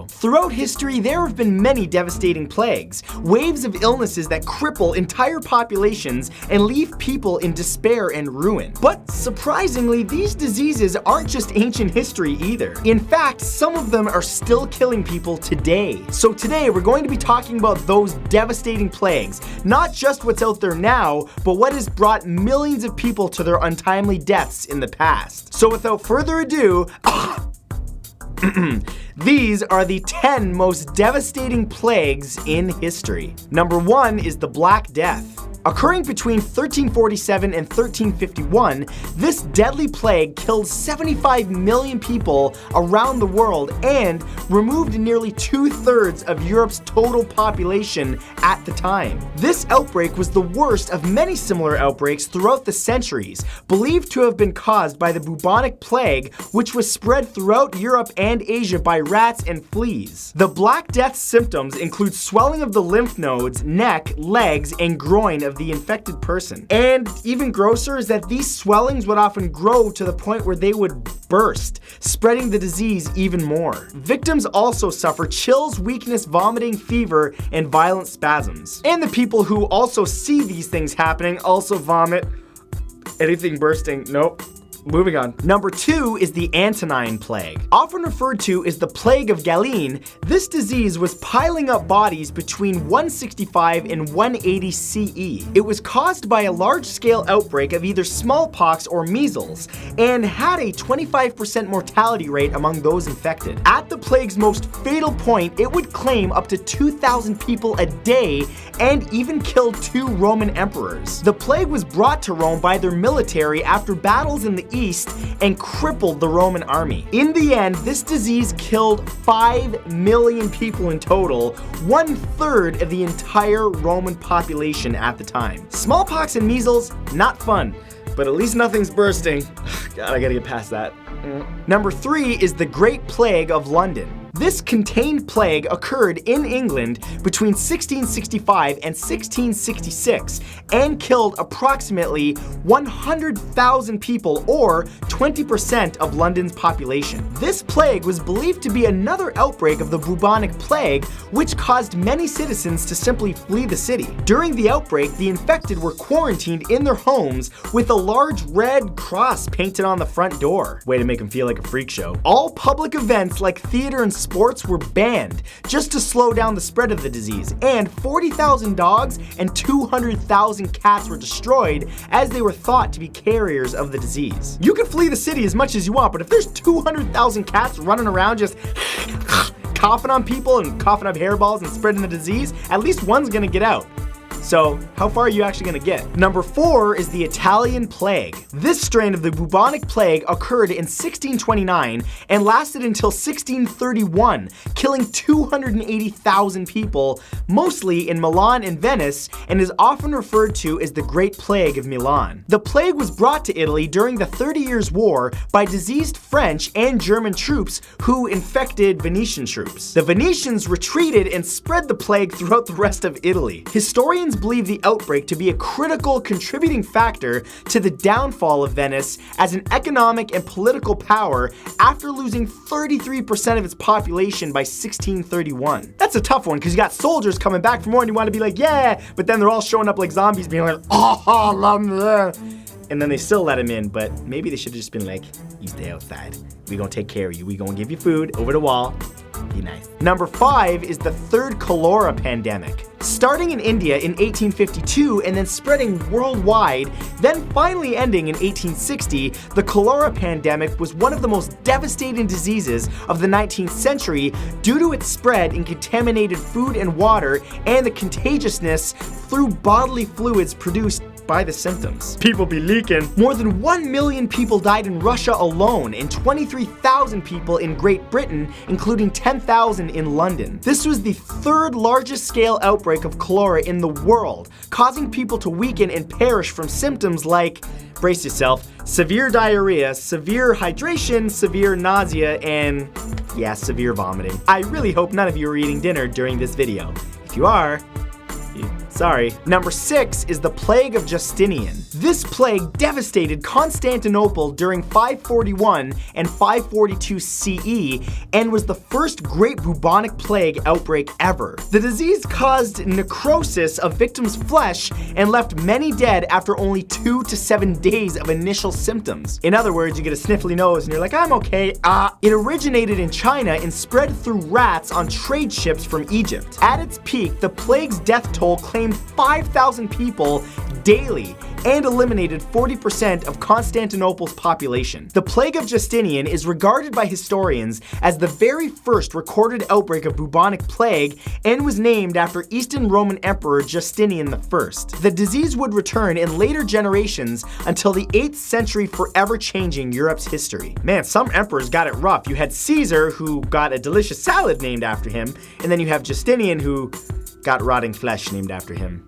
Throughout history, there have been many devastating plagues, waves of illnesses that cripple entire populations and leave people in despair and ruin. But surprisingly, these diseases aren't just ancient history either. In fact, some of them are still killing people today. So today, we're going to be talking about those devastating plagues, not just what's out there now, but what has brought millions of people to their untimely deaths in the past. So without further ado, these are the 10 most devastating plagues in history. Number 1 is the Black Death. Occurring between 1347 and 1351, this deadly plague killed 75 million people around the world and removed nearly 2/3 of Europe's total population at the time. This outbreak was the worst of many similar outbreaks throughout the centuries, believed to have been caused by the bubonic plague, which was spread throughout Europe and Asia by rats and fleas. The Black Death symptoms include swelling of the lymph nodes, neck, legs, and groin of the infected person. And even grosser is that these swellings would often grow to the point where they would burst, spreading the disease even more. Victims also suffer chills, weakness, vomiting, fever, and violent spasms. And the people who also see these things happening also vomit. Anything bursting, nope. Moving on. Number 2 is the Antonine Plague. Often referred to as the Plague of Galen, this disease was piling up bodies between 165 and 180 CE. It was caused by a large-scale outbreak of either smallpox or measles, and had a 25% mortality rate among those infected. At the plague's most fatal point, it would claim up to 2,000 people a day and even killed 2 Roman emperors. The plague was brought to Rome by their military after battles in the East and crippled the Roman army. In the end, this disease killed 5 million people in total, 1/3 of the entire Roman population at the time. Smallpox and measles, not fun, but at least nothing's bursting. God, I gotta get past that. Number 3 is the Great Plague of London. This contained plague occurred in England between 1665 and 1666 and killed approximately 100,000 people, or 20% of London's population. This plague was believed to be another outbreak of the bubonic plague, which caused many citizens to simply flee the city. During the outbreak, the infected were quarantined in their homes with a large red cross painted on the front door. Way to make them feel like a freak show. All public events like theater and sports were banned just to slow down the spread of the disease, and 40,000 dogs and 200,000 cats were destroyed as they were thought to be carriers of the disease. You can flee the city as much as you want, but if there's 200,000 cats running around just coughing on people and coughing up hairballs and spreading the disease, at least one's gonna get out. So, how far are you actually gonna get? Number 4 is the Italian Plague. This strain of the bubonic plague occurred in 1629 and lasted until 1631, killing 280,000 people, mostly in Milan and Venice, and is often referred to as the Great Plague of Milan. The plague was brought to Italy during the 30 Years' War by diseased French and German troops who infected Venetian troops. The Venetians retreated and spread the plague throughout the rest of Italy. Historians believe the outbreak to be a critical contributing factor to the downfall of Venice as an economic and political power after losing 33% of its population by 1631. That's a tough one because you got soldiers coming back from war and you want to be like, yeah, but then they're all showing up like zombies being like, oh, love me. And then they still let him in, but maybe they should have just been like, you stay outside. We gonna take care of you. We gonna give you food over the wall. Be nice. Number 5 is the third cholera pandemic. Starting in India in 1852 and then spreading worldwide, then finally ending in 1860, the cholera pandemic was one of the most devastating diseases of the 19th century due to its spread in contaminated food and water and the contagiousness through bodily fluids produced by the symptoms. People be leaking. More than 1 million people died in Russia alone and 23,000 people in Great Britain, including 10,000 in London. This was the 3rd largest scale outbreak of cholera in the world, causing people to weaken and perish from symptoms like, brace yourself, severe diarrhea, severe hydration, severe nausea, and yeah, severe vomiting. I really hope none of you are eating dinner during this video. If you are, Sorry. Number 6 is the Plague of Justinian. This plague devastated Constantinople during 541 and 542 CE and was the first great bubonic plague outbreak ever. The disease caused necrosis of victims' flesh and left many dead after only 2 to 7 days of initial symptoms. In other words, you get a sniffly nose and you're like, I'm okay. It originated in China and spread through rats on trade ships from Egypt. At its peak, the plague's death toll claimed 5,000 people daily and eliminated 40% of Constantinople's population. The Plague of Justinian is regarded by historians as the very first recorded outbreak of bubonic plague and was named after Eastern Roman Emperor Justinian I. The disease would return in later generations until the 8th century, forever changing Europe's history. Man, some emperors got it rough. You had Caesar, who got a delicious salad named after him, and then you have Justinian, who got rotting flesh named after him.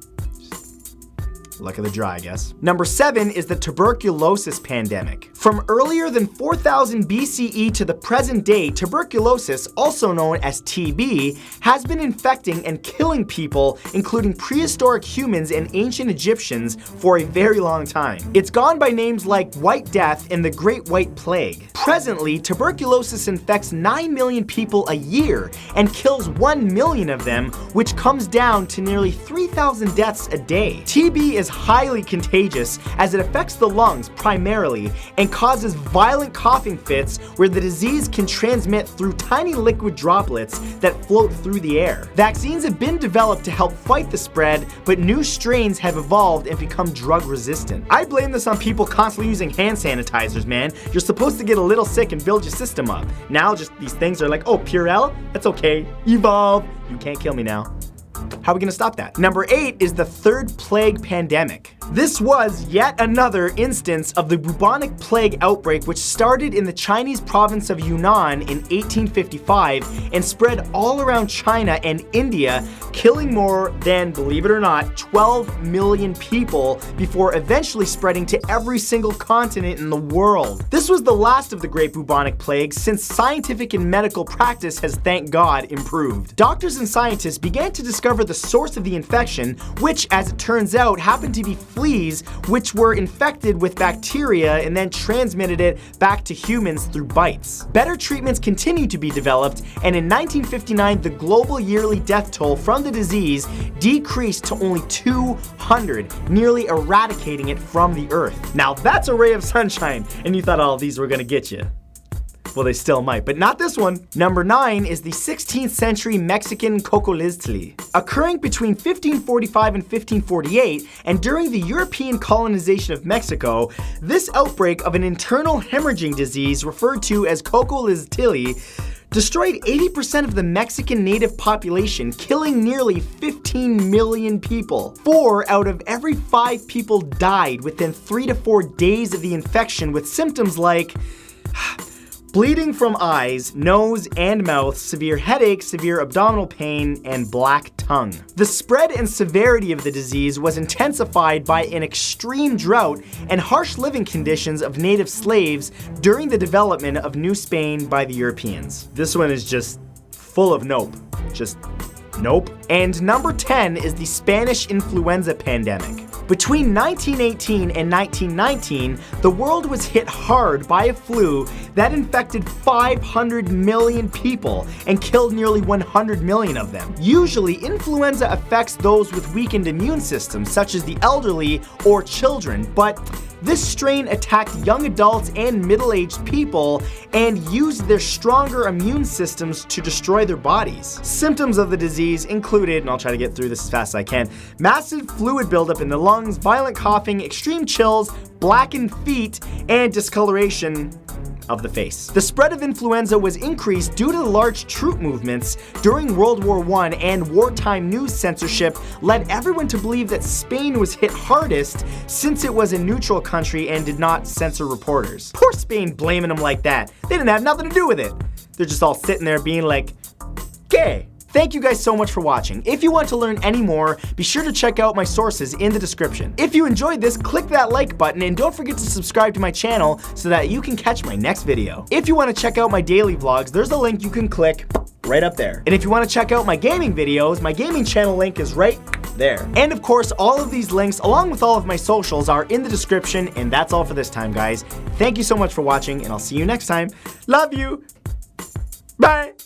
Luck of the draw, I guess. Number 7 is the tuberculosis pandemic. From earlier than 4000 BCE to the present day, tuberculosis, also known as TB, has been infecting and killing people, including prehistoric humans and ancient Egyptians, for a very long time. It's gone by names like White Death and the Great White Plague. Presently, tuberculosis infects 9 million people a year and kills 1 million of them, which comes down to nearly 3,000 deaths a day. TB is highly contagious as it affects the lungs primarily and causes violent coughing fits where the disease can transmit through tiny liquid droplets that float through the air. Vaccines have been developed to help fight the spread, but new strains have evolved and become drug resistant. I blame this on people constantly using hand sanitizers, man. You're supposed to get a little sick and build your system up. Now just these things are like, oh, Purell? That's okay. Evolve. You can't kill me now. How are we gonna stop that? Number 8 is the third plague pandemic. This was yet another instance of the bubonic plague outbreak, which started in the Chinese province of Yunnan in 1855 and spread all around China and India, killing more than, believe it or not, 12 million people before eventually spreading to every single continent in the world. This was the last of the great bubonic plague, since scientific and medical practice has, thank God, improved. Doctors and scientists began to discover the source of the infection, which, as it turns out, happened to be fleas, which were infected with bacteria and then transmitted it back to humans through bites. Better treatments continued to be developed, and in 1959, the global yearly death toll from the disease decreased to only 200, nearly eradicating it from the earth. Now that's a ray of sunshine, and you thought all these were gonna get you. Well, they still might, but not this one. Number 9 is the 16th century Mexican COCOLIZTLI. Occurring between 1545 and 1548, and during the European colonization of Mexico, this outbreak of an internal hemorrhaging disease referred to as COCOLIZTLI destroyed 80% of the Mexican native population, killing nearly 15 million people. 4 out of every 5 people died within 3 to 4 days of the infection, with symptoms like bleeding from eyes, nose, and mouth, severe headache, severe abdominal pain, and black tongue. The spread and severity of the disease was intensified by an extreme drought and harsh living conditions of native slaves during the development of New Spain by the Europeans. This one is just full of nope. Just nope. And number 10 is the Spanish influenza pandemic. Between 1918 and 1919, the world was hit hard by a flu that infected 500 million people and killed nearly 100 million of them. Usually, influenza affects those with weakened immune systems, such as the elderly or children, but this strain attacked young adults and middle-aged people and used their stronger immune systems to destroy their bodies. Symptoms of the disease included, and I'll try to get through this as fast as I can, massive fluid buildup in the lungs, violent coughing, extreme chills, blackened feet, and discoloration of the face. The spread of influenza was increased due to the large troop movements during World War I, and wartime news censorship led everyone to believe that Spain was hit hardest since it was a neutral country and did not censor reporters. Poor Spain blaming them like that. They didn't have nothing to do with it. They're just all sitting there being like, gay. Thank you guys so much for watching. If you want to learn any more, be sure to check out my sources in the description. If you enjoyed this, click that like button and don't forget to subscribe to my channel so that you can catch my next video. If you want to check out my daily vlogs, there's a link you can click right up there. And if you want to check out my gaming videos, my gaming channel link is right there. And of course, all of these links, along with all of my socials, are in the description, and that's all for this time, guys. Thank you so much for watching, and I'll see you next time. Love you. Bye.